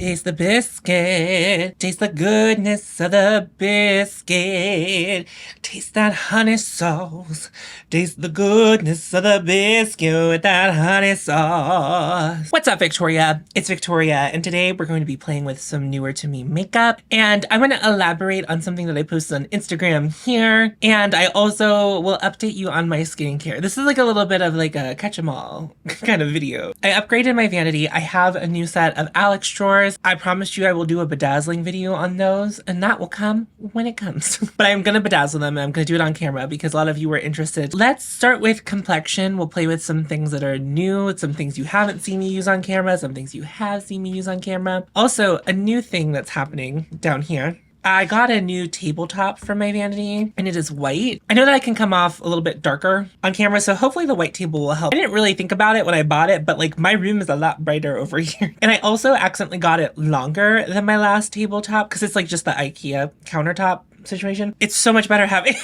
Taste the biscuit. Taste the goodness of the biscuit. Taste that honey sauce. Taste the goodness of the biscuit with that honey sauce. What's up, Victoria? It's Victoria, and today we're going to be playing with some newer to me makeup. And I'm going to elaborate on something that I posted on Instagram here. And I also will update you on my skincare. This is like a little bit of like a catch-em-all kind of video. I upgraded my vanity. I have a new set of Alex drawers. I promised you I will do a bedazzling video on those, and that will come when it comes. But I'm gonna bedazzle them, and I'm gonna do it on camera because a lot of you were interested. Let's start with complexion. We'll play with some things that are new, some things you haven't seen me use on camera, some things you have seen me use on camera. Also, a new thing that's happening down here. I got a new tabletop for my vanity, and it is white. I know that I can come off a little bit darker on camera, so hopefully the white table will help. I didn't really think about it when I bought it, but like my room is a lot brighter over here. And I also accidentally got it longer than my last tabletop because it's like just the IKEA countertop situation. It's so much better having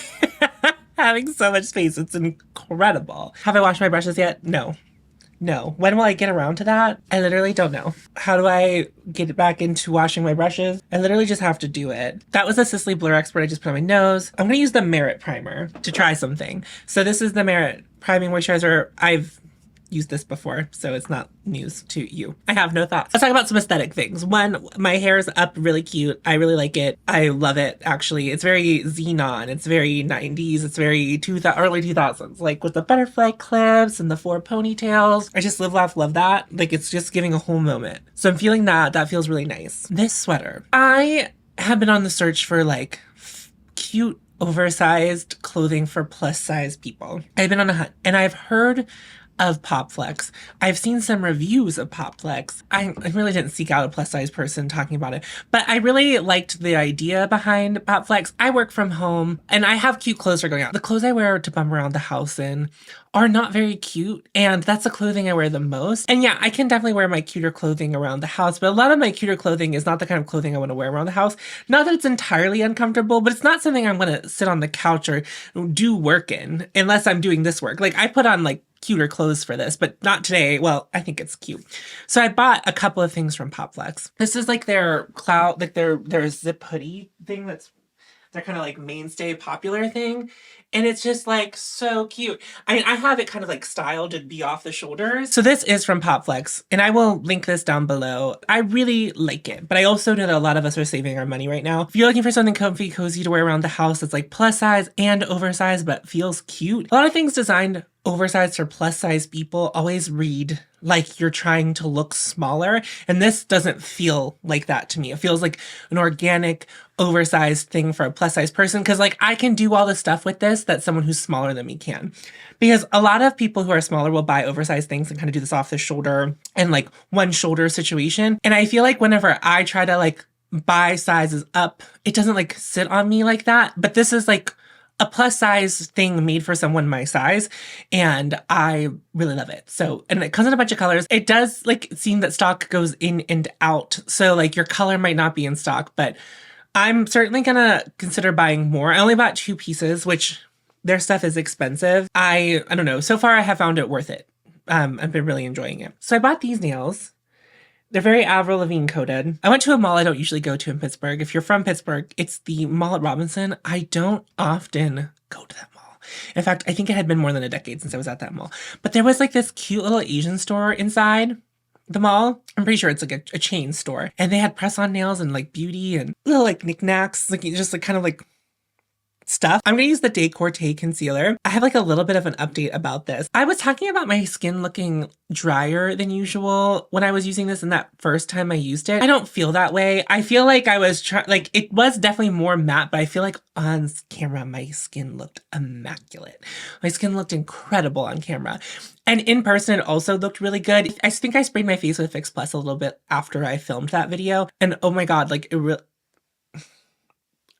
having so much space. It's incredible. Have I washed my brushes yet? No. No. When will I get around to that? I literally don't know. How do I get back into washing my brushes? I literally just have to do it. That was a Sisley Blur Expert I just put on my nose. I'm going to use the Merit Primer to try something. So this is the Merit Priming Moisturizer. I've used this before, so it's not news to you. I have no thoughts. Let's talk about some aesthetic things. One, my hair is up really cute. I really like it. I love it, actually. It's very xenon. It's very 90s. It's very early 2000s, like with the butterfly clips and the 4 ponytails. I just live, laugh, love that. Like, it's just giving a whole moment. So I'm feeling that. That feels really nice. This sweater. I have been on the search for like cute, oversized clothing for plus size people. I've been on a hunt, and I've heard of Pop Flex. I've seen some reviews of Pop Flex. I really didn't seek out a plus size person talking about it, but I really liked the idea behind Pop Flex. I work from home and I have cute clothes for going out. The clothes I wear to bum around the house in are not very cute, and that's the clothing I wear the most. And yeah, I can definitely wear my cuter clothing around the house, but a lot of my cuter clothing is not the kind of clothing I want to wear around the house. Not that it's entirely uncomfortable, but it's not something I'm going to sit on the couch or do work in unless I'm doing this work. Like, I put on like cuter clothes for this, but not today. Well, I think it's cute. So I bought a couple of things from Pop Flex. This is like their cloud, like their zip hoodie thing that's their kind of like mainstay popular thing. And it's just like so cute. I mean, I have it kind of like styled to be off the shoulders. So this is from Pop Flex, and I will link this down below. I really like it, but I also know that a lot of us are saving our money right now. If you're looking for something comfy, cozy to wear around the house that's like plus size and oversized, but feels cute. A lot of things designed oversized for plus size people always read like you're trying to look smaller, and this doesn't feel like that to me. It feels like an organic, oversized thing for a plus size person, because like I can do all the stuff with this that someone who's smaller than me can. Because a lot of people who are smaller will buy oversized things and kind of do this off the shoulder and like one shoulder situation. And I feel like whenever I try to like buy sizes up, it doesn't like sit on me like that. But this is like a plus size thing made for someone my size, and I really love it. So, and it comes in a bunch of colors. It does like seem that stock goes in and out. So like your color might not be in stock, but I'm certainly gonna consider buying more. I only bought 2 pieces, which their stuff is expensive. I don't know. So far I have found it worth it. I've been really enjoying it. So I bought these nails. They're very Avril Lavigne coated. I went to a mall I don't usually go to in Pittsburgh. If you're from Pittsburgh, it's the mall at Robinson. I don't often go to that mall. In fact, I think it had been more than a decade since I was at that mall. But there was like this cute little Asian store inside the mall. I'm pretty sure it's like a chain store. And they had press-on nails and like beauty and little like knickknacks, like just like kind of like stuff. I'm going to use the Decorte concealer. I have like a little bit of an update about this. I was talking about my skin looking drier than usual when I was using this, and that first time I used it. I don't feel that way. I feel like I was like it was definitely more matte, but I feel like on camera my skin looked immaculate. My skin looked incredible on camera. And in person, it also looked really good. I think I sprayed my face with Fix Plus a little bit after I filmed that video. And oh my God, like it really,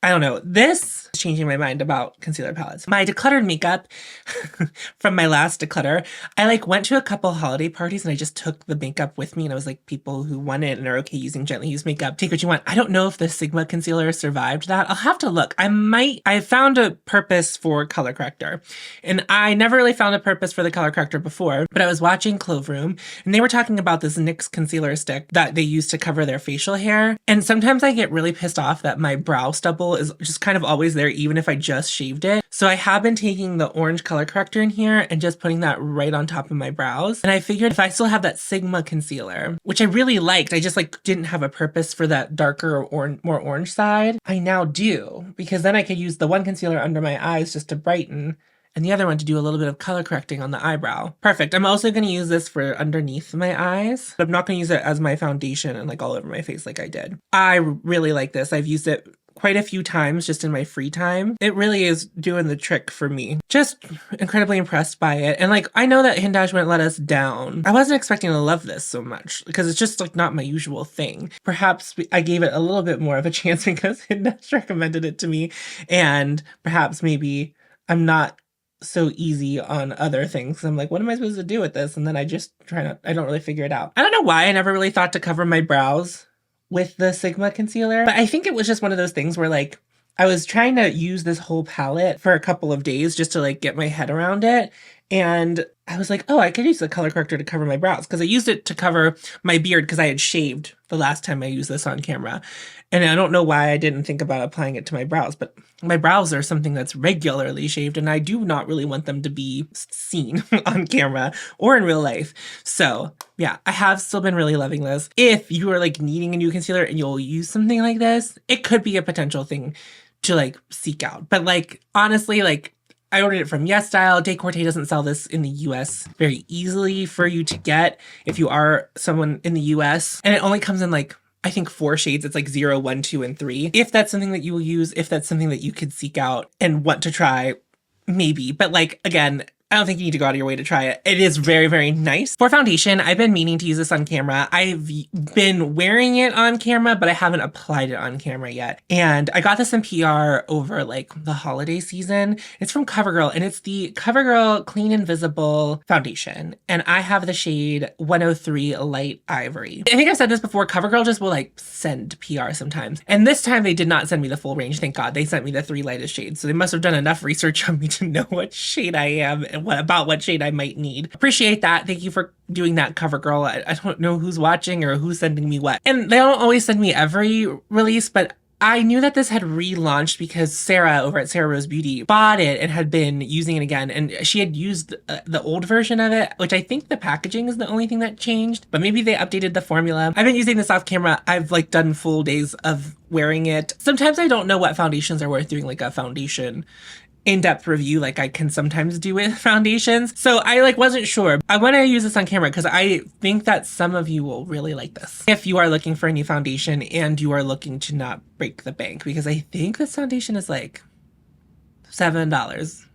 I don't know. This is changing my mind about concealer palettes. My decluttered makeup from my last declutter, I like went to a couple holiday parties and I just took the makeup with me, and I was like, people who want it and are okay using gently used makeup, take what you want. I don't know if the Sigma concealer survived that. I'll have to look. I found a purpose for color corrector, and I never really found a purpose for the color corrector before, but I was watching Clove Room and they were talking about this NYX concealer stick that they use to cover their facial hair. And sometimes I get really pissed off that my brow stubble is just kind of always there, even if I just shaved it. So I have been taking the orange color corrector in here and just putting that right on top of my brows. And I figured if I still have that Sigma concealer, which I really liked, I just like didn't have a purpose for that darker or more orange side. I now do, because then I could use the one concealer under my eyes just to brighten, and the other one to do a little bit of color correcting on the eyebrow. Perfect. I'm also going to use this for underneath my eyes, but I'm not going to use it as my foundation and like all over my face like I did. I really like this. I've used it quite a few times just in my free time. It really is doing the trick for me. Just incredibly impressed by it. And like, I know that Hindash wouldn't let us down. I wasn't expecting to love this so much because it's just like not my usual thing. Perhaps I gave it a little bit more of a chance because Hindash recommended it to me, and perhaps maybe I'm not so easy on other things. I'm like, what am I supposed to do with this? And then I just I don't really figure it out. I don't know why I never really thought to cover my brows with the Sigma concealer, but I think it was just one of those things where like, I was trying to use this whole palette for a couple of days just to like get my head around it. And I was like, oh, I could use the color corrector to cover my brows, because I used it to cover my beard because I had shaved the last time I used this on camera. And I don't know why I didn't think about applying it to my brows, but my brows are something that's regularly shaved and I do not really want them to be seen on camera or in real life. So yeah, I have still been really loving this. If you are like needing a new concealer and you'll use something like this, it could be a potential thing to like seek out. But like, honestly, like, I ordered it from YesStyle. Decorte doesn't sell this in the US very easily for you to get if you are someone in the US. And it only comes in like, I think 4 shades. It's like 0, 1, 2, and 3. If that's something that you will use, if that's something that you could seek out and want to try, maybe. But like, again, I don't think you need to go out of your way to try it. It is very, very nice. For foundation, I've been meaning to use this on camera. I've been wearing it on camera, but I haven't applied it on camera yet. And I got this in PR over like the holiday season. It's from CoverGirl, and it's the CoverGirl Clean Invisible Foundation. And I have the shade 103 Light Ivory. I think I've said this before, CoverGirl just will like send PR sometimes. And this time they did not send me the full range, thank God. They sent me the 3 lightest shades. So they must have done enough research on me to know what shade I am and what shade I might need. Appreciate that. Thank you for doing that, CoverGirl. I don't know who's watching or who's sending me what. And they don't always send me every release, but I knew that this had relaunched because Sarah over at Sarah Rose Beauty bought it and had been using it again. And she had used the old version of it, which I think the packaging is the only thing that changed, but maybe they updated the formula. I've been using this off camera. I've like done full days of wearing it. Sometimes I don't know what foundations are worth doing like a foundation in-depth review like I can sometimes do with foundations. So I like wasn't sure. I want to use this on camera because I think that some of you will really like this. If you are looking for a new foundation and you are looking to not break the bank, because I think this foundation is like $7.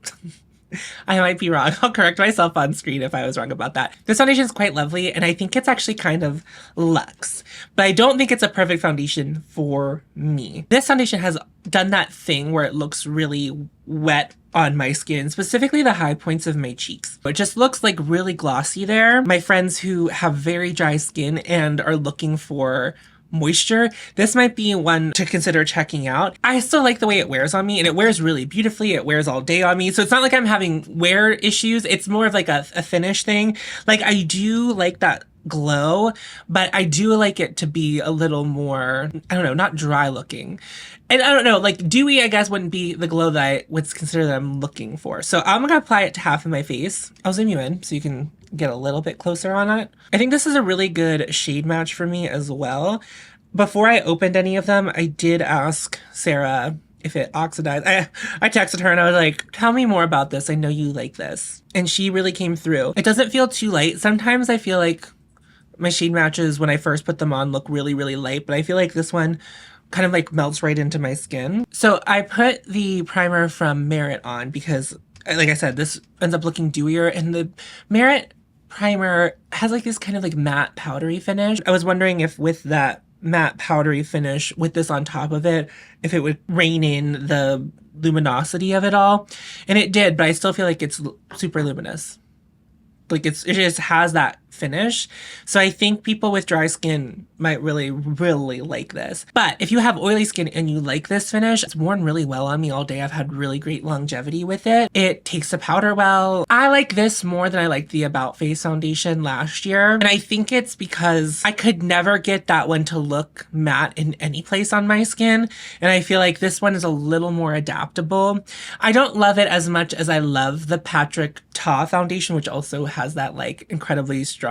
I might be wrong. I'll correct myself on screen if I was wrong about that. This foundation is quite lovely, and I think it's actually kind of luxe, but I don't think it's a perfect foundation for me. This foundation has done that thing where it looks really wet on my skin, specifically the high points of my cheeks. It just looks like really glossy there. My friends who have very dry skin and are looking for moisture, this might be one to consider checking out. I still like the way it wears on me, and it wears really beautifully. It wears all day on me. So it's not like I'm having wear issues. It's more of like a finish thing. Like I do like that glow, but I do like it to be a little more, I don't know, not dry looking. And I don't know, like dewy, I guess, wouldn't be the glow that I would consider that I'm looking for. So I'm gonna apply it to half of my face. I'll zoom you in so you can get a little bit closer on it. I think this is a really good shade match for me as well. Before I opened any of them, I did ask Sarah if it oxidized. I texted her and I was like, tell me more about this. I know you like this. And she really came through. It doesn't feel too light. Sometimes I feel like my shade matches when I first put them on look really, really light, but I feel like this one kind of like melts right into my skin. So I put the primer from Merit on because, like I said, this ends up looking dewier, and the Merit primer has like this kind of like matte powdery finish. I was wondering if with that matte powdery finish with this on top of it, if it would rein in the luminosity of it all. And it did, but I still feel like it's super luminous. Like it just has that finish. So I think people with dry skin might really, really like this. But if you have oily skin and you like this finish, it's worn really well on me all day. I've had really great longevity with it. It takes the powder well. I like this more than I liked the About Face foundation last year. And I think it's because I could never get that one to look matte in any place on my skin. And I feel like this one is a little more adaptable. I don't love it as much as I love the Patrick Ta foundation, which also has that like incredibly strong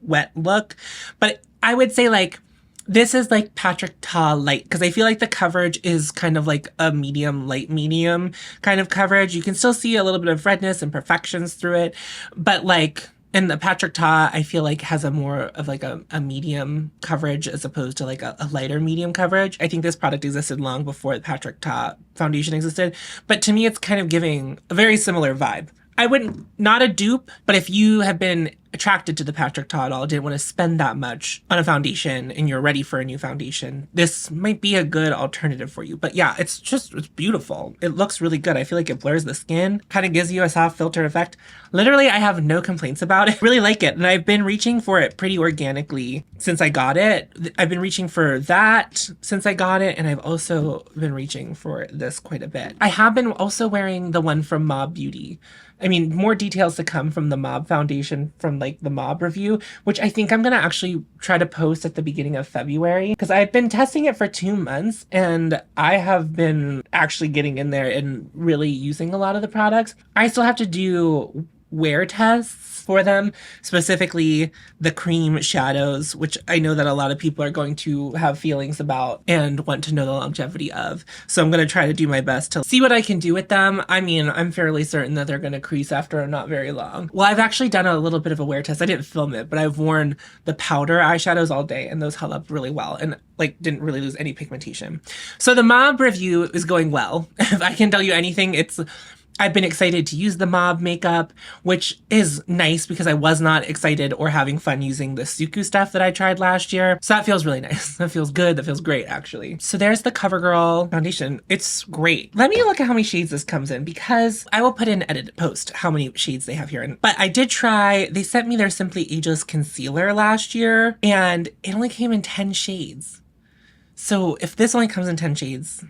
wet look. But I would say like this is like Patrick Ta light, because I feel like the coverage is kind of like a medium, light medium kind of coverage. You can still see a little bit of redness and imperfections through it, but like in the Patrick Ta, I feel like has a more of like a medium coverage as opposed to like a lighter medium coverage. I think this product existed long before the Patrick Ta foundation existed, but to me it's kind of giving a very similar vibe. I wouldn't, not a dupe, but if you have been attracted to the Patrick Ta at all, didn't want to spend that much on a foundation and you're ready for a new foundation, this might be a good alternative for you. But yeah, it's beautiful. It looks really good. I feel like it blurs the skin, kind of gives you a soft filter effect. Literally, I have no complaints about it. I really like it. And I've been reaching for it pretty organically since I got it. I've been reaching for that since I got it. And I've also been reaching for this quite a bit. I have been also wearing the one from Mob Beauty. I mean, more details to come from the Mob foundation from like the Mob review, which I think I'm going to actually try to post at the beginning of February, because I've been testing it for 2 months and I have been actually getting in there and really using a lot of the products. I still have to do wear tests for them, specifically the cream shadows, which I know that a lot of people are going to have feelings about and want to know the longevity of. So I'm going to try to do my best to see what I can do with them. I mean, I'm fairly certain that they're going to crease after not very long. Well, I've actually done a little bit of a wear test. I didn't film it, but I've worn the powder eyeshadows all day and those held up really well and like didn't really lose any pigmentation. So the Mob review is going well. If I can tell you anything, I've been excited to use the Mob makeup, which is nice because I was not excited or having fun using the Suku stuff that I tried last year. So that feels really nice. That feels good. That feels great, actually. So there's the CoverGirl foundation. It's great. Let me look at how many shades this comes in, because I will put in edit post how many shades they have here. But I did try, they sent me their Simply Ageless concealer last year, and it only came in 10 shades. So if this only comes in 10 shades,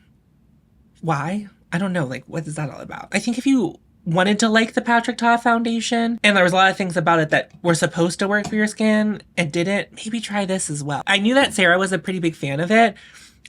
why? I don't know, like, what is that all about? I think if you wanted to like the Patrick Ta foundation, and there was a lot of things about it that were supposed to work for your skin and didn't, maybe try this as well. I knew that Sarah was a pretty big fan of it.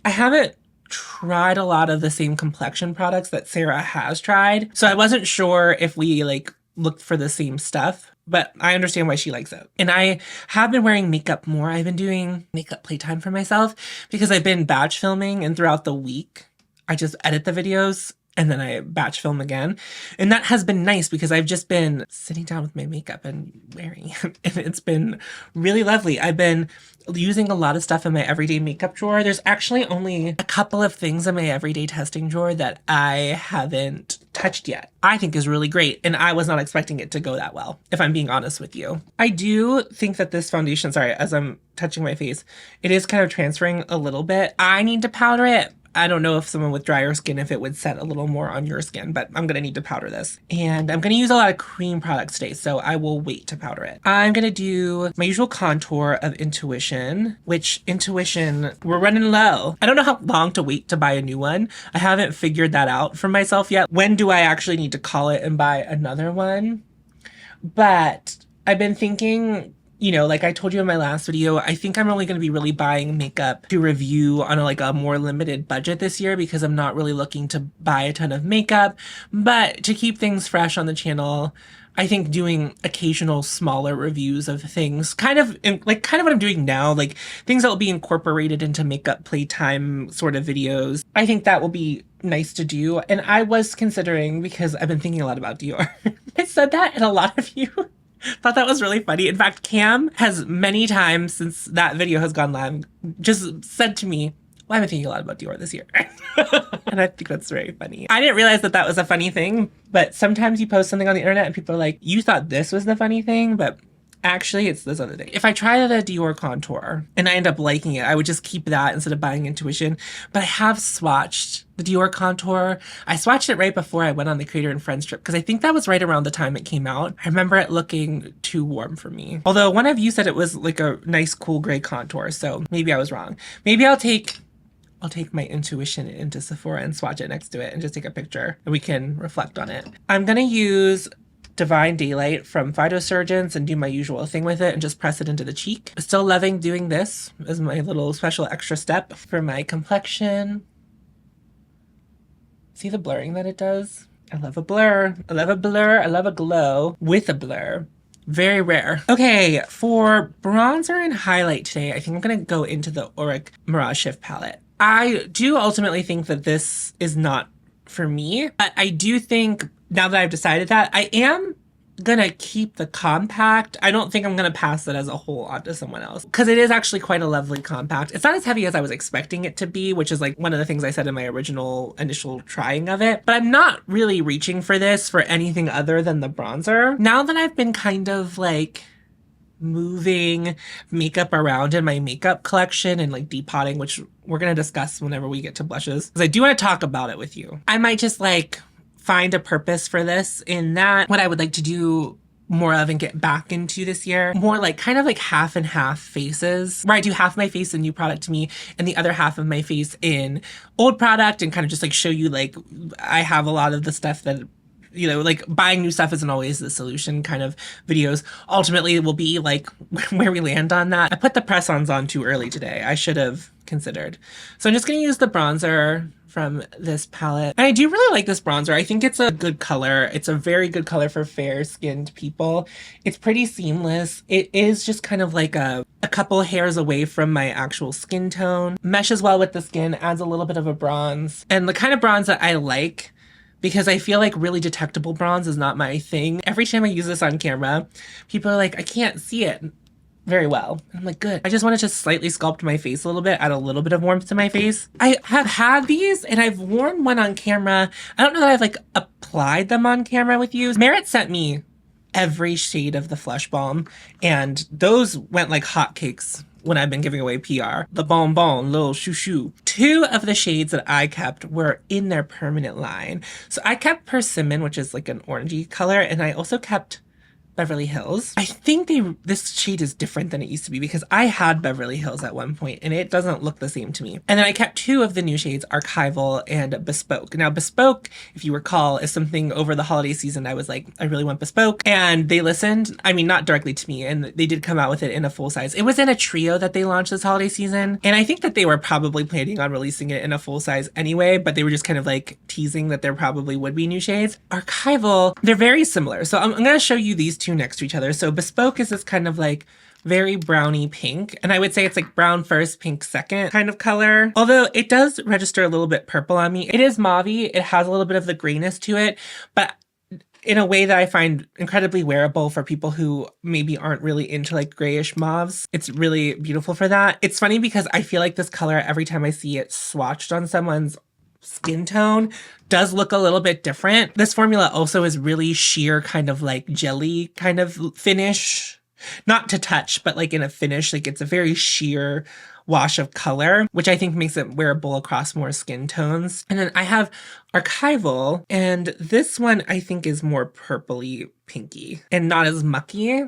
I haven't tried a lot of the same complexion products that Sarah has tried, so I wasn't sure if we, like, looked for the same stuff. But I understand why she likes it. And I have been wearing makeup more. I've been doing makeup playtime for myself because I've been batch filming, and throughout the week, I just edit the videos and then I batch film again. And that has been nice because I've just been sitting down with my makeup and wearing it. And it's been really lovely. I've been using a lot of stuff in my everyday makeup drawer. There's actually only a couple of things in my everyday testing drawer that I haven't touched yet. I think is really great. And I was not expecting it to go that well, if I'm being honest with you. I do think that this foundation, sorry, as I'm touching my face, it is kind of transferring a little bit. I need to powder it. I don't know if someone with drier skin, if it would set a little more on your skin, but I'm going to need to powder this. And I'm going to use a lot of cream products today, so I will wait to powder it. I'm going to do my usual contour of Intuition, which Intuition, we're running low. I don't know how long to wait to buy a new one. I haven't figured that out for myself yet. When do I actually need to call it and buy another one? But I've been thinking, you know, like I told you in my last video, I think I'm only going to be really buying makeup to review on a more limited budget this year, because I'm not really looking to buy a ton of makeup. But to keep things fresh on the channel, I think doing occasional smaller reviews of things, kind of what I'm doing now, like things that will be incorporated into makeup playtime sort of videos, I think that will be nice to do. And I was considering, because I've been thinking a lot about Dior. I said that, and a lot of you thought that was really funny. In fact, Cam has many times since that video has gone live just said to me, well, I've been thinking a lot about Dior this year. And I think that's very funny. I didn't realize that that was a funny thing, but sometimes you post something on the internet and people are like, you thought this was the funny thing, but Actually, it's this other thing. If I try the Dior contour and I end up liking it, I would just keep that instead of buying Intuition. But I have swatched the Dior contour. I swatched it right before I went on the Creator and Friends trip because I think that was right around the time it came out. I remember it looking too warm for me. Although one of you said it was like a nice cool gray contour, so maybe I was wrong. Maybe I'll take my Intuition into Sephora and swatch it next to it and just take a picture and we can reflect on it. I'm gonna use Divine Daylight from Phytosurgence and do my usual thing with it and just press it into the cheek. Still loving doing this as my little special extra step for my complexion. See the blurring that it does? I love a blur. I love a blur. I love a glow with a blur. Very rare. Okay, for bronzer and highlight today, I think I'm gonna go into the Auric Mirage Shift palette. I do ultimately think that this is not for me, but I do think now that I've decided that, I am gonna keep the compact. I don't think I'm gonna pass it as a whole onto someone else because it is actually quite a lovely compact. It's not as heavy as I was expecting it to be, which is like one of the things I said in my original initial trying of it, but I'm not really reaching for this for anything other than the bronzer. Now that I've been kind of like moving makeup around in my makeup collection and like depotting, which we're gonna discuss whenever we get to blushes, because I do want to talk about it with you. I might just like find a purpose for this in that what I would like to do more of and get back into this year, more like kind of like half and half faces, where I do half my face in new product to me and the other half of my face in old product, and kind of just like show you like I have a lot of the stuff that, you know, like buying new stuff isn't always the solution kind of videos. Ultimately, it will be like where we land on that. I put the press-ons on too early today. I should have considered. So I'm just going to use the bronzer from this palette. And I do really like this bronzer. I think it's a good color. It's a very good color for fair-skinned people. It's pretty seamless. It is just kind of like a couple hairs away from my actual skin tone. Meshes well with the skin, adds a little bit of a bronze. And the kind of bronze that I like, because I feel like really detectable bronze is not my thing. Every time I use this on camera, people are like, I can't see it very well. And I'm like, good. I just wanted to slightly sculpt my face a little bit, add a little bit of warmth to my face. I have had these and I've worn one on camera. I don't know that I've like applied them on camera with you. Merit sent me every shade of the Flush Balm and those went like hotcakes when I've been giving away PR. The Bon Bon, Little Shoo Shoo. Two of the shades that I kept were in their permanent line. So I kept Persimmon, which is like an orangey color, and I also kept Beverly Hills. I think this shade is different than it used to be because I had Beverly Hills at one point and it doesn't look the same to me. And then I kept two of the new shades, Archival and Bespoke. Now Bespoke, if you recall, is something over the holiday season I was like, I really want Bespoke. And they listened. I mean, not directly to me, and they did come out with it in a full size. It was in a trio that they launched this holiday season. And I think that they were probably planning on releasing it in a full size anyway, but they were just kind of like teasing that there probably would be new shades. Archival, they're very similar. So I'm going to show you these two next to each other. So Bespoke is this kind of like very browny pink, and I would say it's like brown first, pink second kind of color. Although it does register a little bit purple on me. It is mauvey. It has a little bit of the grayness to it, but in a way that I find incredibly wearable for people who maybe aren't really into like grayish mauves. It's really beautiful for that. It's funny because I feel like this color, every time I see it swatched on someone's skin tone, does look a little bit different. This formula also is really sheer, kind of like jelly kind of finish. Not to touch, but like in a finish, like it's a very sheer wash of color, which I think makes it wearable across more skin tones. And then I have Archival, and this one I think is more purpley pinky and not as mucky.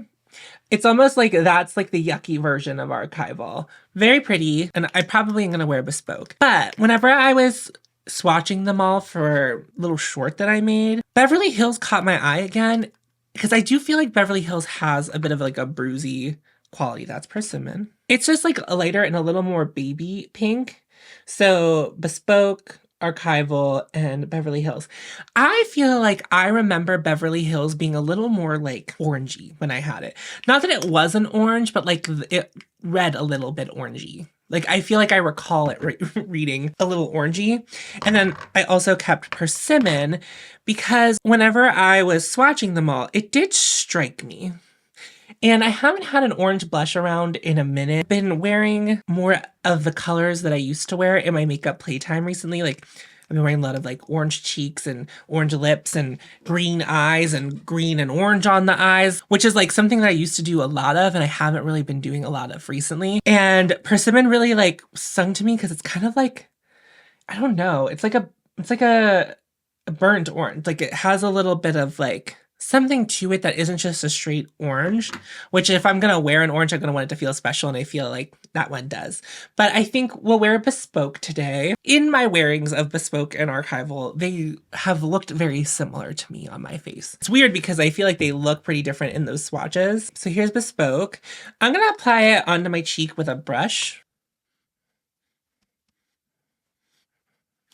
It's almost like that's like the yucky version of Archival. Very pretty, and I probably am gonna wear Bespoke. But whenever I was swatching them all for a little short that I made, Beverly Hills caught my eye again, because I do feel like Beverly Hills has a bit of like a bruisey quality. That's Persimmon. It's just like a lighter and a little more baby pink. So Bespoke, Archival, and Beverly Hills. I feel like I remember Beverly Hills being a little more like orangey when I had it. Not that it was an orange, but like it read a little bit orangey. Like, I feel like I recall it reading a little orangey. And then I also kept Persimmon because whenever I was swatching them all, it did strike me. And I haven't had an orange blush around in a minute. I've been wearing more of the colors that I used to wear in my makeup playtime recently, like I've been wearing a lot of like orange cheeks and orange lips and green eyes and green and orange on the eyes, which is like something that I used to do a lot of and I haven't really been doing a lot of recently. And persimmon really like sung to me because it's kind of like, I don't know, it's like a burnt orange. Like it has a little bit of like something to it that isn't just a straight orange, which if I'm gonna wear an orange, I'm gonna want it to feel special, and I feel like that one does. But I think we'll wear Bespoke today. In my wearings of Bespoke and Archival, they have looked very similar to me on my face. It's weird because I feel like they look pretty different in those swatches. So here's Bespoke. I'm gonna apply it onto my cheek with a brush.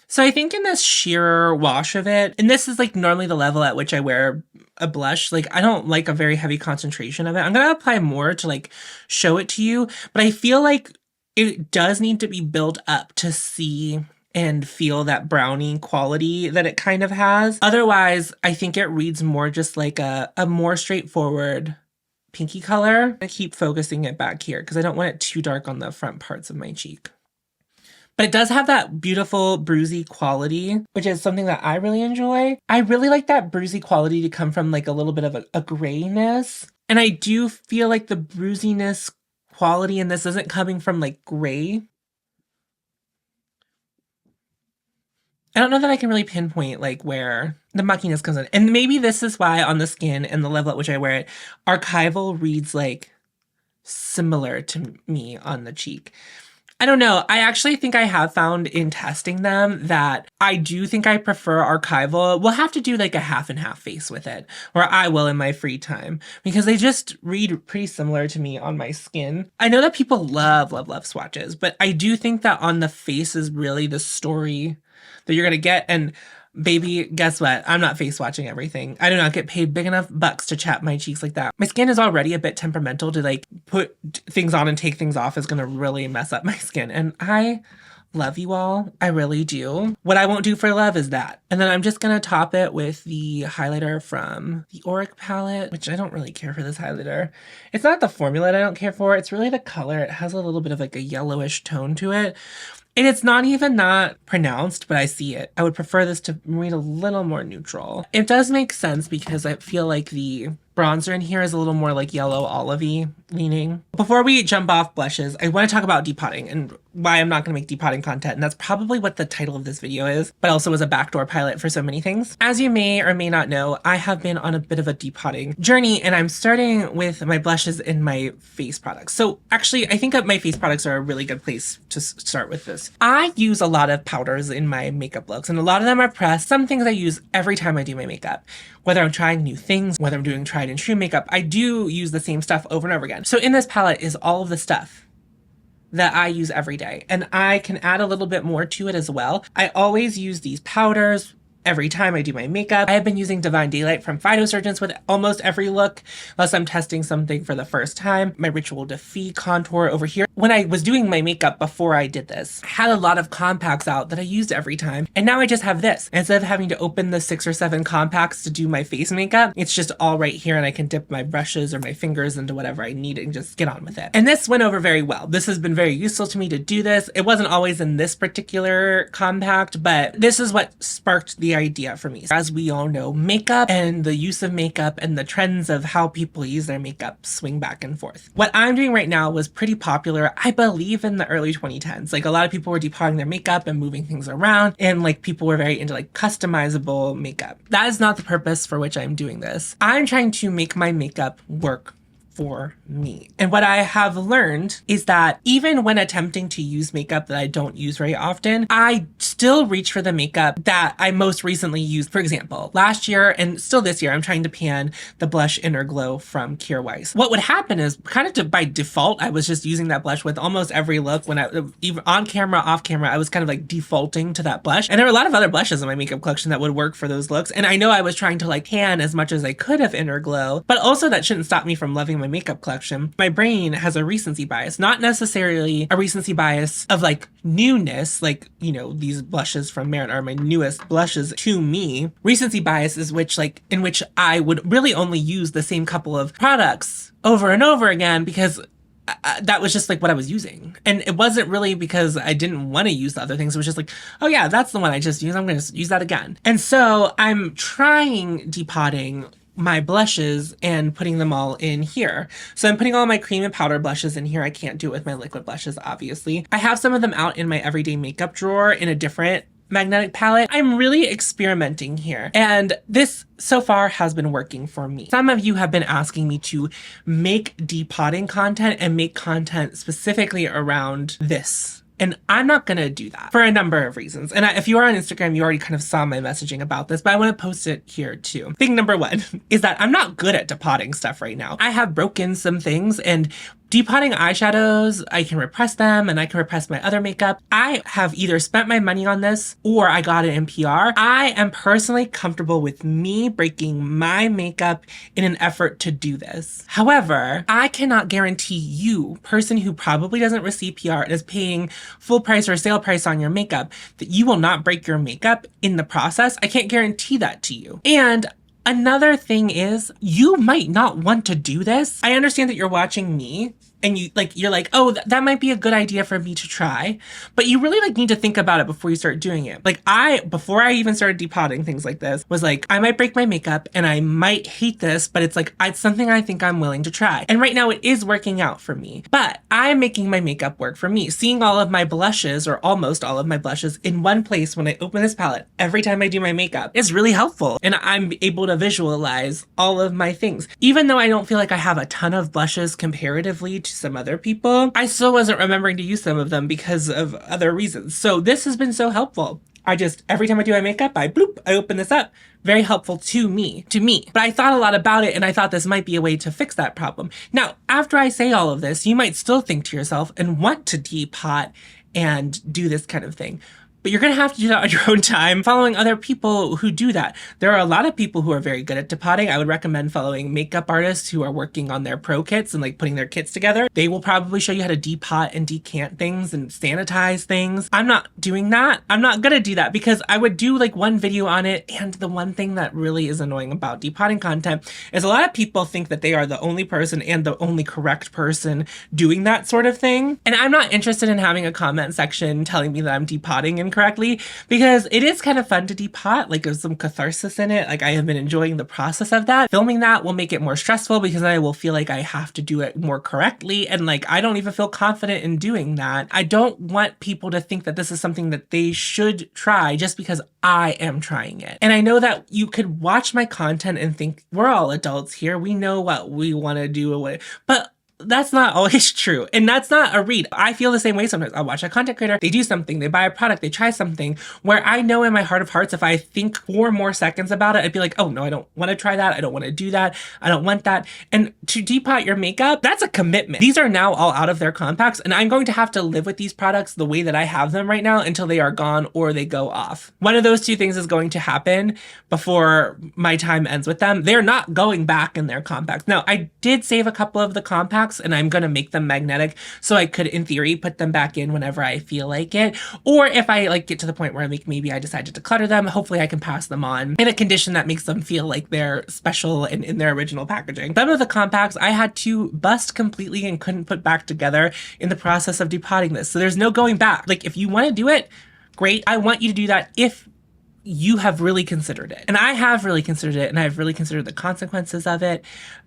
So I think in this sheer wash of it, and this is like normally the level at which I wear a blush, like I don't like a very heavy concentration of it. I'm gonna apply more to like show it to you, but I feel like it does need to be built up to see and feel that brownie quality that it kind of has. Otherwise, I think it reads more just like a more straightforward pinky color. I keep focusing it back here because I don't want it too dark on the front parts of my cheek. But it does have that beautiful bruisey quality, which is something that I really enjoy. I really like that bruisey quality to come from like a little bit of a grayness. And I do feel like the bruisiness quality in this isn't coming from like gray. I don't know that I can really pinpoint like where the muckiness comes in. And maybe this is why on the skin and the level at which I wear it, Archival reads like similar to me on the cheek. I don't know. I actually think I have found in testing them that I do think I prefer Archival. We'll have to do like a half and half face with it, or I will in my free time, because they just read pretty similar to me on my skin. I know that people love, love, love swatches, but I do think that on the face is really the story that you're going to get. And baby, guess what? I'm not face swatching everything. I do not get paid big enough bucks to chap my cheeks like that. My skin is already a bit temperamental. To like put things on and take things off is going to really mess up my skin. And I love you all. I really do. What I won't do for love is that. And then I'm just going to top it with the highlighter from the Auric palette, which I don't really care for this highlighter. It's not the formula that I don't care for. It's really the color. It has a little bit of like a yellowish tone to it. And it's not even that pronounced, but I see it. I would prefer this to read a little more neutral. It does make sense because I feel like the bronzer in here is a little more like yellow olivey leaning. Before we jump off blushes, I want to talk about depotting and why I'm not going to make depotting content. And that's probably what the title of this video is, but also was a backdoor pilot for so many things. As you may or may not know, I have been on a bit of a depotting journey, and I'm starting with my blushes and my face products. So actually, I think that my face products are a really good place to start with this. I use a lot of powders in my makeup looks, and a lot of them are pressed. Some things I use every time I do my makeup. Whether I'm trying new things, whether I'm doing tried and true makeup, I do use the same stuff over and over again. So in this palette is all of the stuff that I use every day, and I can add a little bit more to it as well. I always use these powders every time I do my makeup. I have been using Divine Daylight from Phytosurgence with almost every look, unless I'm testing something for the first time. My Rituel de Fille contour over here. When I was doing my makeup before I did this, I had a lot of compacts out that I used every time, and now I just have this. Instead of having to open the 6 or 7 compacts to do my face makeup, it's just all right here, and I can dip my brushes or my fingers into whatever I need and just get on with it. And this went over very well. This has been very useful to me to do this. It wasn't always in this particular compact, but this is what sparked the idea for me. As we all know, makeup and the use of makeup and the trends of how people use their makeup swing back and forth. What I'm doing right now was pretty popular, I believe, in the early 2010s. Like a lot of people were depotting their makeup and moving things around, and like people were very into like customizable makeup. That is not the purpose for which I'm doing this. I'm trying to make my makeup work for me. And what I have learned is that even when attempting to use makeup that I don't use very often, I still reach for the makeup that I most recently used. For example, last year and still this year, I'm trying to pan the blush Inner Glow from Kjaer Weis. What would happen is kind of by default, I was just using that blush with almost every look. When I, even on camera, off camera, I was kind of like defaulting to that blush. And there were a lot of other blushes in my makeup collection that would work for those looks. And I know I was trying to like pan as much as I could of Inner Glow, but also that shouldn't stop me from loving my makeup collection. My brain has a recency bias, not necessarily a recency bias of like newness, like, you know, these blushes from Merit are my newest blushes to me. Recency bias is in which I would really only use the same couple of products over and over again because that was just like what I was using. And it wasn't really because I didn't want to use the other things. It was just like, oh yeah, that's the one I just used. I'm going to use that again. And so I'm trying depotting my blushes and putting them all in here. So I'm putting all my cream and powder blushes in here. I can't do it with my liquid blushes, obviously. I have some of them out in my everyday makeup drawer in a different magnetic palette. I'm really experimenting here, and this so far has been working for me. Some of you have been asking me to make depotting content and make content specifically around this. And I'm not gonna do that for a number of reasons. And if you are on Instagram, you already kind of saw my messaging about this, but I wanna post it here too. Thing number one is that I'm not good at depotting stuff right now. I have broken some things, and depotting eyeshadows, I can repress them and I can repress my other makeup. I have either spent my money on this or I got it in PR. I am personally comfortable with me breaking my makeup in an effort to do this. However, I cannot guarantee you, person who probably doesn't receive PR and is paying full price or sale price on your makeup, that you will not break your makeup in the process. I can't guarantee that to you. And another thing is, you might not want to do this. I understand that you're watching me and you're like, oh, that might be a good idea for me to try. But you really need to think about it before you start doing it. Before I even started depotting things like this, was like, I might break my makeup and I might hate this, but it's something I think I'm willing to try. And right now it is working out for me. But I'm making my makeup work for me. Seeing all of my blushes, or almost all of my blushes, in one place when I open this palette every time I do my makeup is really helpful. And I'm able to visualize all of my things. Even though I don't feel like I have a ton of blushes comparatively to some other people, I still wasn't remembering to use some of them because of other reasons. So this has been so helpful. Every time I do my makeup, I open this up. Very helpful to me. But I thought a lot about it, and I thought this might be a way to fix that problem. Now, after I say all of this, you might still think to yourself and want to depot and do this kind of thing. But you're going to have to do that on your own time, following other people who do that. There are a lot of people who are very good at depotting. I would recommend following makeup artists who are working on their pro kits and putting their kits together. They will probably show you how to depot and decant things and sanitize things. I'm not doing that. I'm not going to do that because I would do one video on it. And the one thing that really is annoying about depotting content is a lot of people think that they are the only person and the only correct person doing that sort of thing. And I'm not interested in having a comment section telling me that I'm depotting incorrectly, because it is kind of fun to depot. There's some catharsis in it. I have been enjoying the process of that. Filming that will make it more stressful because then I will feel like I have to do it more correctly, and I don't even feel confident in doing that. I don't want people to think that this is something that they should try just because I am trying it. And I know that you could watch my content and think, we're all adults here, we know what we want to do, but that's not always true. And that's not a read. I feel the same way sometimes. I'll watch a content creator, they do something, they buy a product, they try something, where I know in my heart of hearts, if I think 4 more seconds about it, I'd be like, oh no, I don't want to try that. I don't want to do that. I don't want that. And to depot your makeup, that's a commitment. These are now all out of their compacts, and I'm going to have to live with these products the way that I have them right now until they are gone or they go off. One of those two things is going to happen before my time ends with them. They're not going back in their compacts. Now, I did save a couple of the compacts, and I'm going to make them magnetic so I could, in theory, put them back in whenever I feel like it. Or if I get to the point where maybe I decided to clutter them, hopefully I can pass them on in a condition that makes them feel like they're special and in their original packaging. Some of the compacts I had to bust completely and couldn't put back together in the process of depotting this. So there's no going back. If you want to do it, great. I want you to do that if you have really considered it. And I have really considered it, and I've really considered the consequences of it.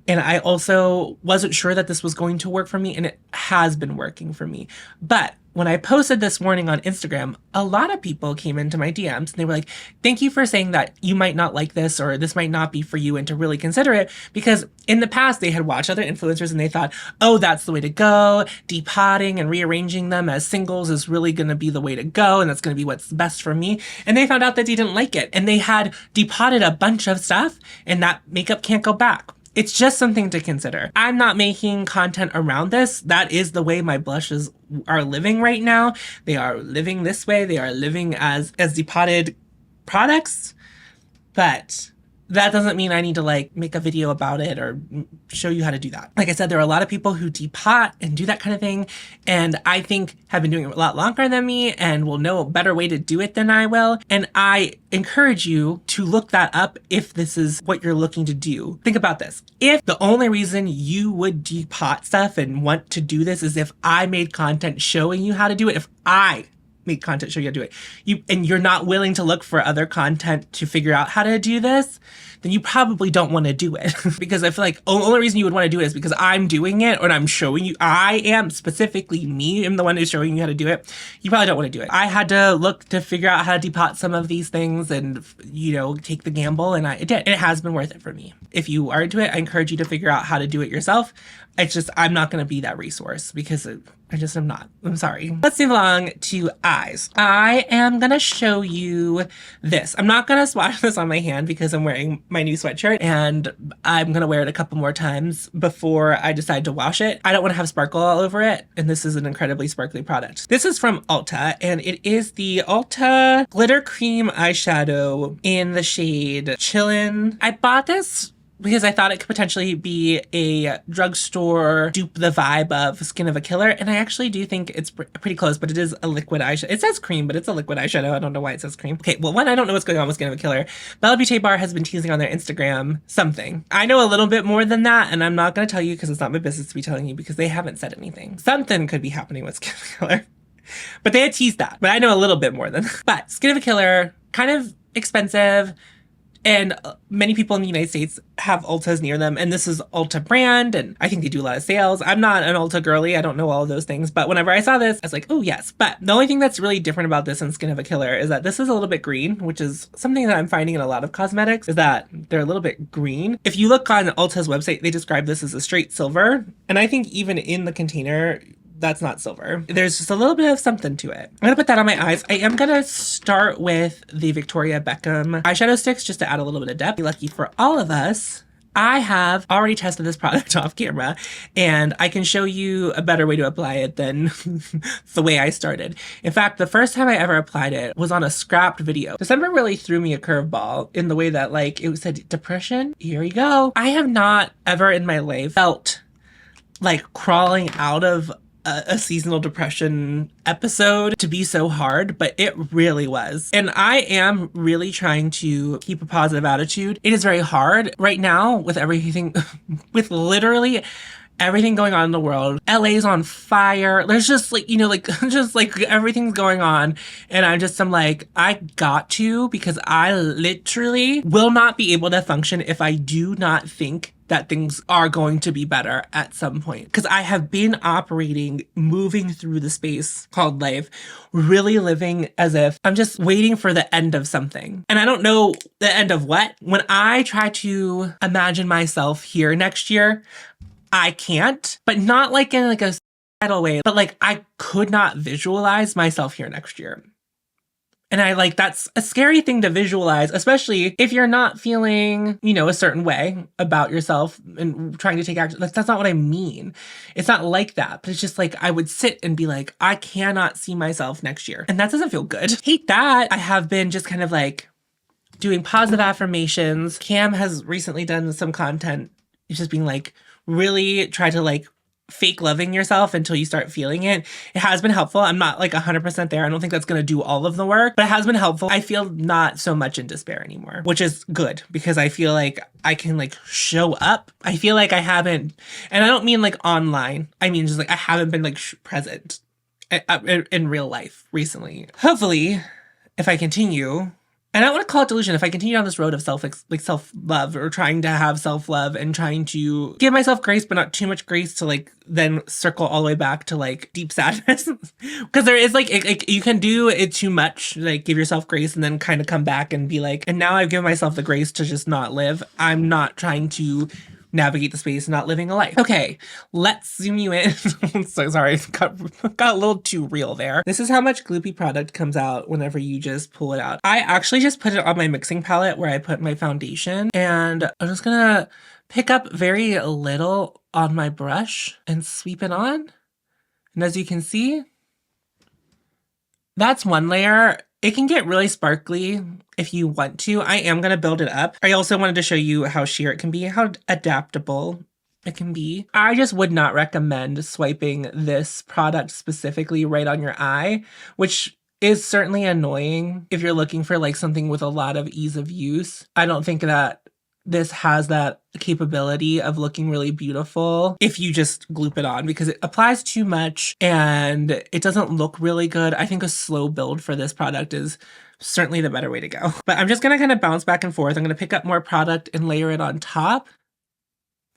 And I also wasn't sure that this was going to work for me, and it has been working for me. But when I posted this warning on Instagram, a lot of people came into my DMs and they were like, thank you for saying that you might not like this, or this might not be for you, and to really consider it, because in the past they had watched other influencers and they thought, oh, that's the way to go. Depotting and rearranging them as singles is really going to be the way to go, and that's going to be what's best for me. And they found out that they didn't like it, and they had depotted a bunch of stuff, and that makeup can't go back. It's just something to consider. I'm not making content around this. That is the way my blushes are living right now. They are living this way. They are living as depotted products. But that doesn't mean I need to like make a video about it or show you how to do that. Like I said, there are a lot of people who depot and do that kind of thing, and I think have been doing it a lot longer than me and will know a better way to do it than I will. And I encourage you to look that up if this is what you're looking to do. Think about this. If the only reason you would depot stuff and want to do this is if I made content showing you how to do it, if I make content show you how to do it, and you're not willing to look for other content to figure out how to do this, then you probably don't want to do it. Because I feel like the only reason you would want to do it is because I'm doing it or I'm showing you. I am specifically me. I'm the one who's showing you how to do it. You probably don't want to do it. I had to look to figure out how to depot some of these things and, you know, take the gamble, and I did. And it has been worth it for me. If you are into it, I encourage you to figure out how to do it yourself. It's just, I'm not going to be that resource because I just am not. I'm sorry. Let's move along to eyes. I am going to show you this. I'm not going to swatch this on my hand because I'm wearing my new sweatshirt and I'm going to wear it a couple more times before I decide to wash it. I don't want to have sparkle all over it, and this is an incredibly sparkly product. This is from Ulta, and it is the Ulta Glitter Cream Eyeshadow in the shade Chillin. I bought this because I thought it could potentially be a drugstore dupe the vibe of Skin of a Killer, and I actually do think it's pretty close, but it is a liquid eyeshadow. It says cream, but it's a liquid eyeshadow. I don't know why it says cream. Okay, well, one, I don't know what's going on with Skin of a Killer. Bella Beauté Bar has been teasing on their Instagram something. I know a little bit more than that, and I'm not going to tell you because it's not my business to be telling you because they haven't said anything. Something could be happening with Skin of a Killer, but they had teased that, but I know a little bit more than that. But Skin of a Killer, kind of expensive, and many people in the United States have Ultas near them, and this is Ulta brand, and I think they do a lot of sales. I'm not an Ulta girly, I don't know all of those things, but whenever I saw this, I was like, oh yes. But the only thing that's really different about this and Skin of a Killer is that this is a little bit green, which is something that I'm finding in a lot of cosmetics, is that they're a little bit green. If you look on Ulta's website, they describe this as a straight silver, and I think even in the container, that's not silver. There's just a little bit of something to it. I'm gonna put that on my eyes. I am gonna start with the Victoria Beckham eyeshadow sticks just to add a little bit of depth. Lucky for all of us, I have already tested this product off camera, and I can show you a better way to apply it than the way I started. In fact, the first time I ever applied it was on a scrapped video. December really threw me a curveball in the way that, like, it said depression. Here you go. I have not ever in my life felt like crawling out of a seasonal depression episode to be so hard, but it really was. And I am really trying to keep a positive attitude. It is very hard right now with everything, with literally everything going on in the world. LA's on fire. There's just like, you know, like, just like everything's going on. And I'm like, I got to, because I literally will not be able to function if I do not think that things are going to be better at some point. Because I have been operating, moving through the space called life, really living as if I'm just waiting for the end of something. And I don't know the end of what. When I try to imagine myself here next year, I can't, but not like in like a subtle way, but like I could not visualize myself here next year. And that's a scary thing to visualize, especially if you're not feeling, you know, a certain way about yourself and trying to take action. That's not what I mean. It's not like that, but it's just like, I would sit and be like, I cannot see myself next year. And that doesn't feel good. Hate that. I have been just kind of like doing positive affirmations. Cam has recently done some content. It's just being like, really try to like fake loving yourself until you start feeling it. It has been helpful. I'm not like 100% there. I don't think that's going to do all of the work, but it has been helpful. I feel not so much in despair anymore, which is good because I feel like I can like show up. I feel like I haven't, and I don't mean like online. I mean, just like I haven't been like present in real life recently. Hopefully, if I continue, and I don't want to call it delusion, if I continue on this road of self-love or trying to have self-love and trying to give myself grace, but not too much grace to like then circle all the way back to like deep sadness. Because there is like, you can do it too much, like give yourself grace and then kind of come back and be like, and now I've given myself the grace to just not live. I'm not trying to navigate the space, not living a life. Okay, let's zoom you in. So sorry, got a little too real there. This is how much gloopy product comes out whenever you just pull it out. I actually just put it on my mixing palette where I put my foundation, and I'm just gonna pick up very little on my brush and sweep it on. And as you can see, that's one layer. It can get really sparkly if you want to. I am going to build it up. I also wanted to show you how sheer it can be, how adaptable it can be. I just would not recommend swiping this product specifically right on your eye, which is certainly annoying if you're looking for like something with a lot of ease of use. I don't think that this has that capability of looking really beautiful if you just gloop it on, because it applies too much and it doesn't look really good. I think a slow build for this product is certainly the better way to go. But I'm just gonna kind of bounce back and forth. I'm gonna pick up more product and layer it on top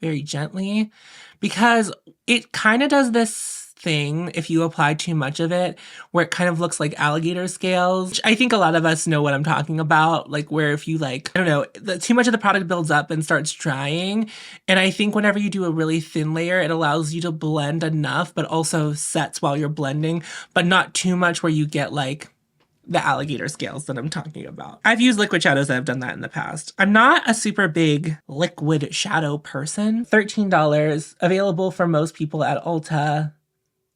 very gently, because it kind of does this thing if you apply too much of it where it kind of looks like alligator scales. I think a lot of us know what I'm talking about, like where if you like, I don't know, too much of the product builds up and starts drying. And I think whenever you do a really thin layer, it allows you to blend enough, but also sets while you're blending, but not too much where you get like the alligator scales that I'm talking about. I've used liquid shadows that have done that in the past. I'm not a super big liquid shadow person. $13, available for most people at Ulta,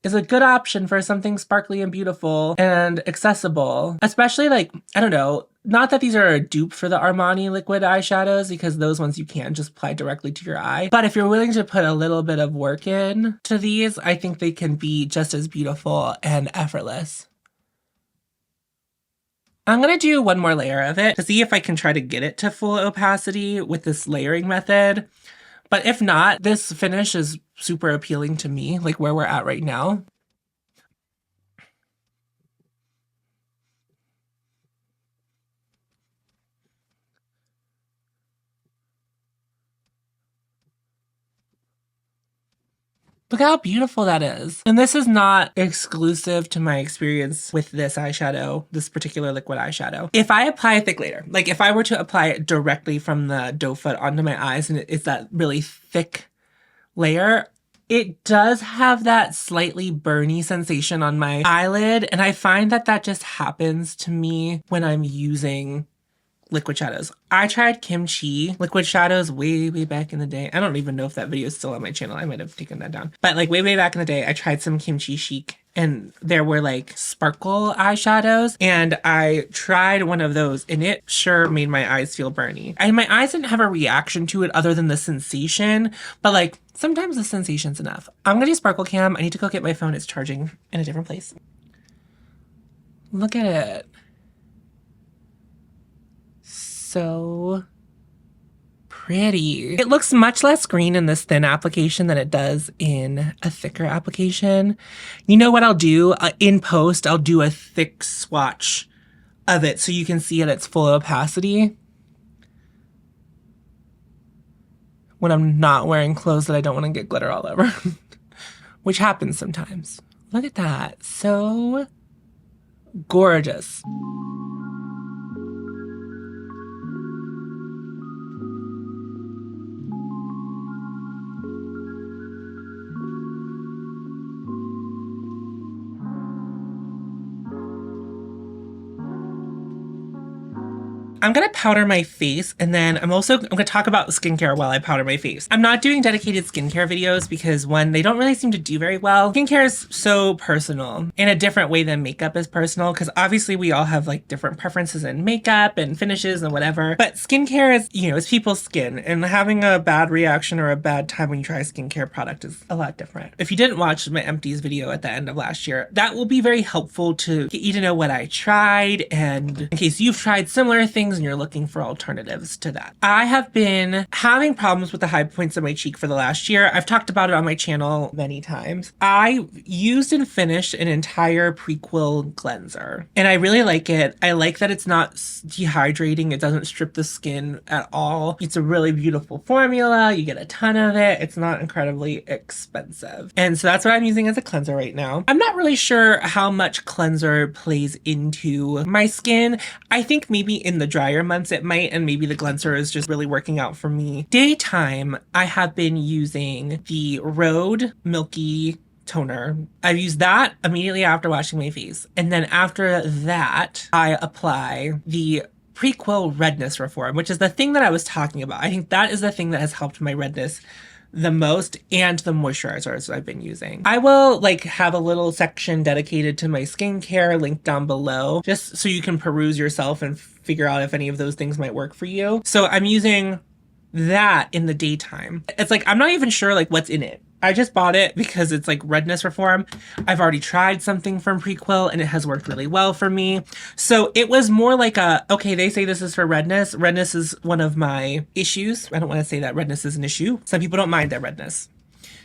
is a good option for something sparkly and beautiful and accessible. Especially like, I don't know, not that these are a dupe for the Armani liquid eyeshadows, because those ones you can just apply directly to your eye. But if you're willing to put a little bit of work in to these, I think they can be just as beautiful and effortless. I'm gonna do one more layer of it to see if I can try to get it to full opacity with this layering method. But if not, this finish is super appealing to me, like where we're at right now. Look how beautiful that is. And this is not exclusive to my experience with this eyeshadow, this particular liquid eyeshadow. If I apply a thick layer, like if I were to apply it directly from the doe foot onto my eyes and it's that really thick layer, it does have that slightly burny sensation on my eyelid. And I find that that just happens to me when I'm using liquid shadows. I tried kimchi liquid shadows way back in the day. I don't even know if that video is still on my channel. I might have taken that down. But like way back in the day, I tried some kimchi chic and there were like sparkle eyeshadows, and I tried one of those and it sure made my eyes feel burny. And my eyes didn't have a reaction to it other than the sensation, but like sometimes the sensation's enough. I'm gonna do sparkle cam. I need to go get my phone. It's charging in a different place. Look at it. So pretty. It looks much less green in this thin application than it does in a thicker application. You know what I'll do? In post, I'll do a thick swatch of it so you can see at its full opacity when I'm not wearing clothes that I don't want to get glitter all over, which happens sometimes. Look at that. So gorgeous. I'm gonna powder my face, and then I'm gonna talk about skincare while I powder my face. I'm not doing dedicated skincare videos because one, they don't really seem to do very well. Skincare is so personal in a different way than makeup is personal, because obviously we all have like different preferences in makeup and finishes and whatever. But skincare is, you know, it's people's skin, and having a bad reaction or a bad time when you try a skincare product is a lot different. If you didn't watch my empties video at the end of last year, that will be very helpful to get you to know what I tried, and in case you've tried similar things and you're looking for alternatives to that. I have been having problems with the high points of my cheek for the last year. I've talked about it on my channel many times. I used and finished an entire Prequel cleanser, and I really like it. I like that it's not dehydrating. It doesn't strip the skin at all. It's a really beautiful formula. You get a ton of it. It's not incredibly expensive. And so that's what I'm using as a cleanser right now. I'm not really sure how much cleanser plays into my skin. I think maybe in the drier months it might, and maybe the cleanser is just really working out for me. Daytime, I have been using the Rhode Milky Toner. I've used that immediately after washing my face. And then after that, I apply the Prequel Redness Reform, which is the thing that I was talking about. I think that is the thing that has helped my redness the most, and the moisturizers I've been using. I will like have a little section dedicated to my skincare linked down below, just so you can peruse yourself and figure out if any of those things might work for you. So I'm using that in the daytime. It's like, I'm not even sure like what's in it. I just bought it because it's like redness reform. I've already tried something from Prequel and it has worked really well for me. So it was more like a, okay, they say this is for redness. Redness is one of my issues. I don't want to say that redness is an issue. Some people don't mind their redness.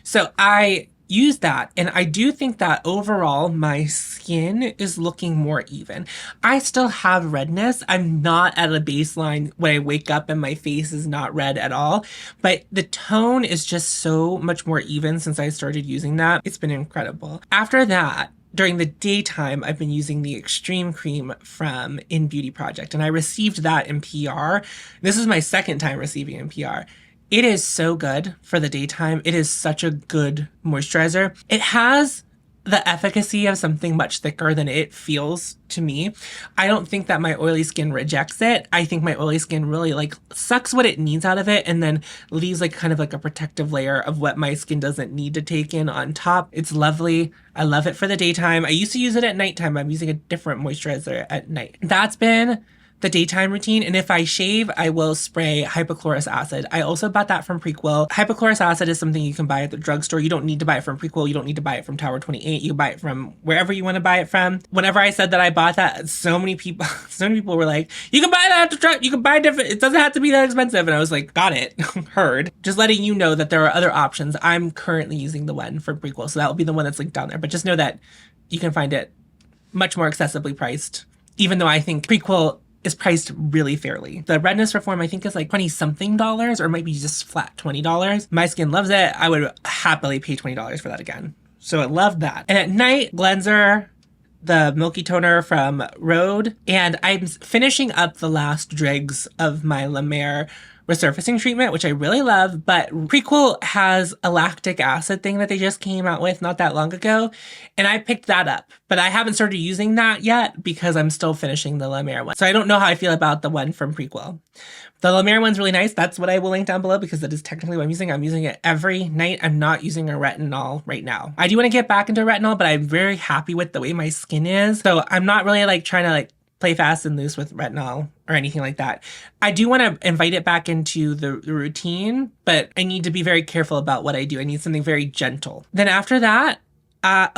So I use that, and I do think that overall my skin is looking more even. I still have redness. I'm not at a baseline when I wake up and my face is not red at all, but the tone is just so much more even since I started using that. It's been incredible. After that, during the daytime, I've been using the Extreme Cream from In Beauty Project, and I received that in PR. This is my second time receiving it in PR. It is so good for the daytime. It is such a good moisturizer. It has the efficacy of something much thicker than it feels to me. I don't think that my oily skin rejects it. I think my oily skin really like sucks what it needs out of it and then leaves like kind of like a protective layer of what my skin doesn't need to take in on top. It's lovely. I love it for the daytime. I used to use it at nighttime. I'm using a different moisturizer at night. That's been the daytime routine, and if I shave, I will spray hypochlorous acid. I also bought that from Prequel. Hypochlorous acid is something you can buy at the drugstore. You don't need to buy it from Prequel. You don't need to buy it from Tower 28. You buy it from wherever you want to buy it from. Whenever I said that I bought that, so many people were like, you can buy that at the drug. You can buy different. It doesn't have to be that expensive. And I was like, got it. Heard. Just letting you know that there are other options. I'm currently using the one from Prequel, so that will be the one that's linked down there. But just know that you can find it much more accessibly priced, even though I think Prequel is priced really fairly. The redness reform I think is like 20 something dollars, or maybe just flat $20. My skin loves it. I would happily pay $20 for that again. So I love that. And at night, cleanser, the Milky Toner from Rhode, and I'm finishing up the last dregs of my La Mer resurfacing treatment, which I really love, but Prequel has a lactic acid thing that they just came out with not that long ago, and I picked that up, but I haven't started using that yet because I'm still finishing the La Mer one. So I don't know how I feel about the one from Prequel. The La Mer one's really nice. That's what I will link down below because that is technically what I'm using. I'm using it every night. I'm not using a retinol right now. I do want to get back into retinol, but I'm very happy with the way my skin is. So I'm not really like trying to like play fast and loose with retinol or anything like that. I do want to invite it back into the routine, but I need to be very careful about what I do. I need something very gentle. Then after that, I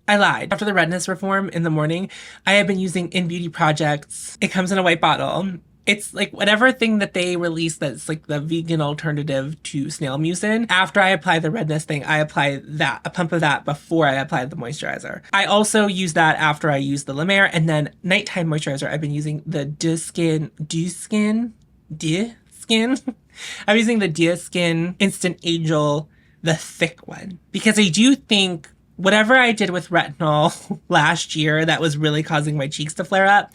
lied. After the redness reform in the morning, I have been using In Beauty Project's. It comes in a white bottle. It's like whatever thing that they release that's like the vegan alternative to snail mucin. After I apply the redness thing, I apply that, a pump of that before I apply the moisturizer. I also use that after I use the La Mer, and then nighttime moisturizer, I've been using the DeSkin. I'm using the DeSkin Instant Angel, the thick one, because I do think whatever I did with retinol last year that was really causing my cheeks to flare up,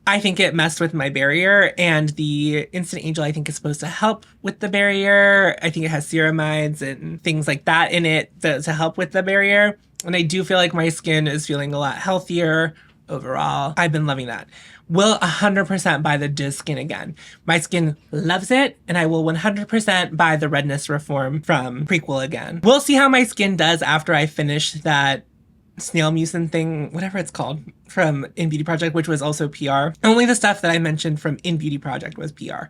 I think it messed with my barrier, and the Instant Angel I think is supposed to help with the barrier. I think it has ceramides and things like that in it to help with the barrier. And I do feel like my skin is feeling a lot healthier overall. I've been loving that. Will 100% buy the DeSkin again. My skin loves it, and I will 100% buy the redness reform from Prequel again. We'll see how my skin does after I finish that snail mucin thing, whatever it's called, from In Beauty Project, which was also PR. Only the stuff that I mentioned from In Beauty Project was PR.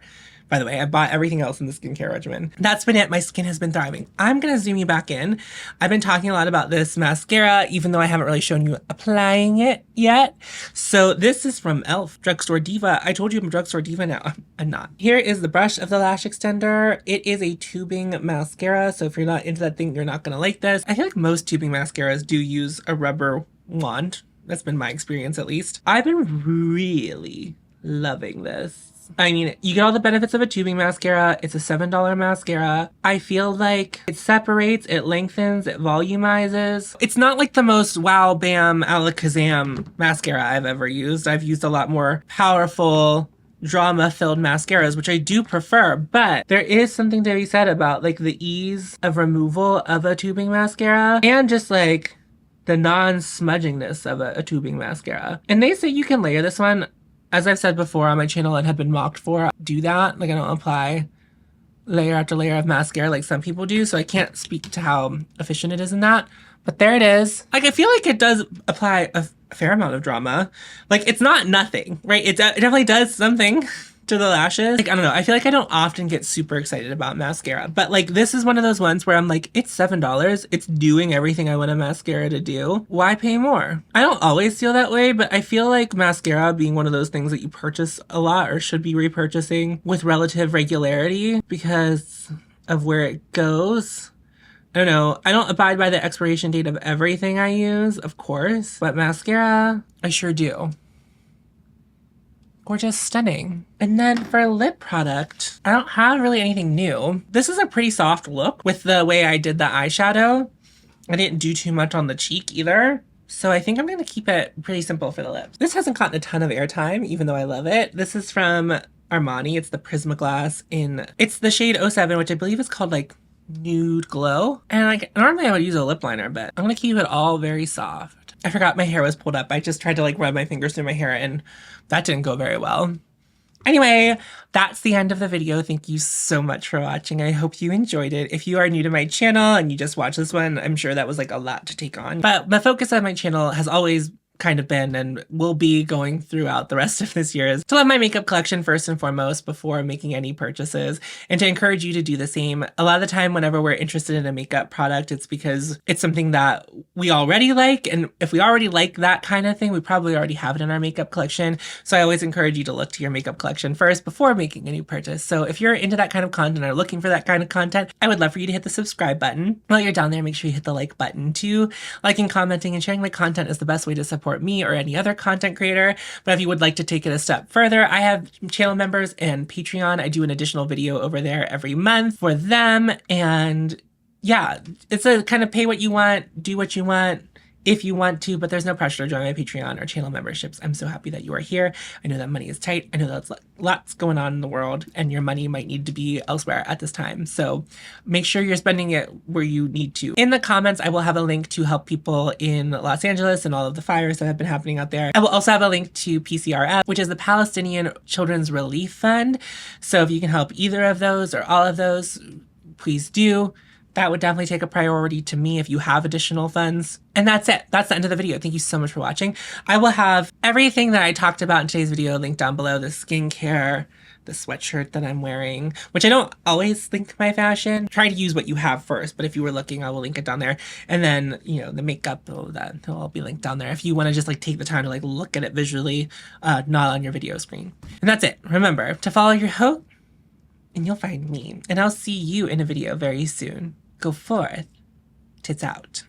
By the way, I bought everything else in the skincare regimen. That's been it. My skin has been thriving. I'm going to zoom you back in. I've been talking a lot about this mascara, even though I haven't really shown you applying it yet. So this is from e.l.f. Drugstore Diva. I told you I'm a Drugstore Diva now. I'm not. Here is the brush of the lash extender. It is a tubing mascara. So if you're not into that thing, you're not going to like this. I feel like most tubing mascaras do use a rubber wand. That's been my experience, at least. I've been really loving this. I mean, you get all the benefits of a tubing mascara. It's a $7 mascara. I feel like it separates, it lengthens, it volumizes. It's not like the most wow bam alakazam mascara I've ever used. I've used a lot more powerful, drama-filled mascaras, which I do prefer, but there is something to be said about like the ease of removal of a tubing mascara and just like the non-smudgingness of a tubing mascara. And they say you can layer this one. As I've said before on my channel and have been mocked for, do that. Like, I don't apply layer after layer of mascara like some people do, so I can't speak to how efficient it is in that. But there it is. Like, I feel like it does apply a fair amount of drama. Like, it's not nothing, right? It definitely does something to the lashes. Like, I don't know. I feel like I don't often get super excited about mascara, but like this is one of those ones where I'm like, it's $7. It's doing everything I want a mascara to do. Why pay more? I don't always feel that way, but I feel like mascara being one of those things that you purchase a lot or should be repurchasing with relative regularity because of where it goes. I don't know. I don't abide by the expiration date of everything I use, of course, but mascara, I sure do. Gorgeous, stunning. And then for a lip product, I don't have really anything new. This is a pretty soft look with the way I did the eyeshadow. I didn't do too much on the cheek either. So I think I'm going to keep it pretty simple for the lips. This hasn't gotten a ton of airtime, even though I love it. This is from Armani. It's the Prismaglass it's the shade 07, which I believe is called like Nude Glow. And like normally I would use a lip liner, but I'm going to keep it all very soft. I forgot my hair was pulled up. I just tried to like rub my fingers through my hair and that didn't go very well. Anyway, that's the end of the video. Thank you so much for watching. I hope you enjoyed it. If you are new to my channel and you just watched this one, I'm sure that was like a lot to take on. But the focus of my channel has always kind of been and will be going throughout the rest of this year is to love my makeup collection first and foremost before making any purchases and to encourage you to do the same. A lot of the time whenever we're interested in a makeup product, it's because it's something that we already like, and if we already like that kind of thing, we probably already have it in our makeup collection. So I always encourage you to look to your makeup collection first before making any purchase. So if you're into that kind of content or looking for that kind of content, I would love for you to hit the subscribe button. While you're down there, make sure you hit the like button too. Liking, commenting, and sharing my content is the best way to support me or any other content creator. But if you would like to take it a step further, I have channel members and Patreon. I do an additional video over there every month for them. And yeah, it's a kind of pay what you want, do what you want, if you want to, but there's no pressure to join my Patreon or channel memberships. I'm so happy that you are here. I know that money is tight. I know that's lots going on in the world and your money might need to be elsewhere at this time. So make sure you're spending it where you need to. In the comments, I will have a link to help people in Los Angeles and all of the fires that have been happening out there. I will also have a link to PCRF, which is the Palestinian Children's Relief Fund. So if you can help either of those or all of those, please do. That would definitely take a priority to me if you have additional funds. And that's it. That's the end of the video. Thank you so much for watching. I will have everything that I talked about in today's video linked down below. The skincare, the sweatshirt that I'm wearing, which I don't always link my fashion. Try to use what you have first, but if you were looking, I will link it down there. And then, you know, the makeup, all that, it'll all be linked down there if you want to just like take the time to like look at it visually, not on your video screen. And that's it. Remember to follow your hope and you'll find me. And I'll see you in a video very soon. Go forth, tits out.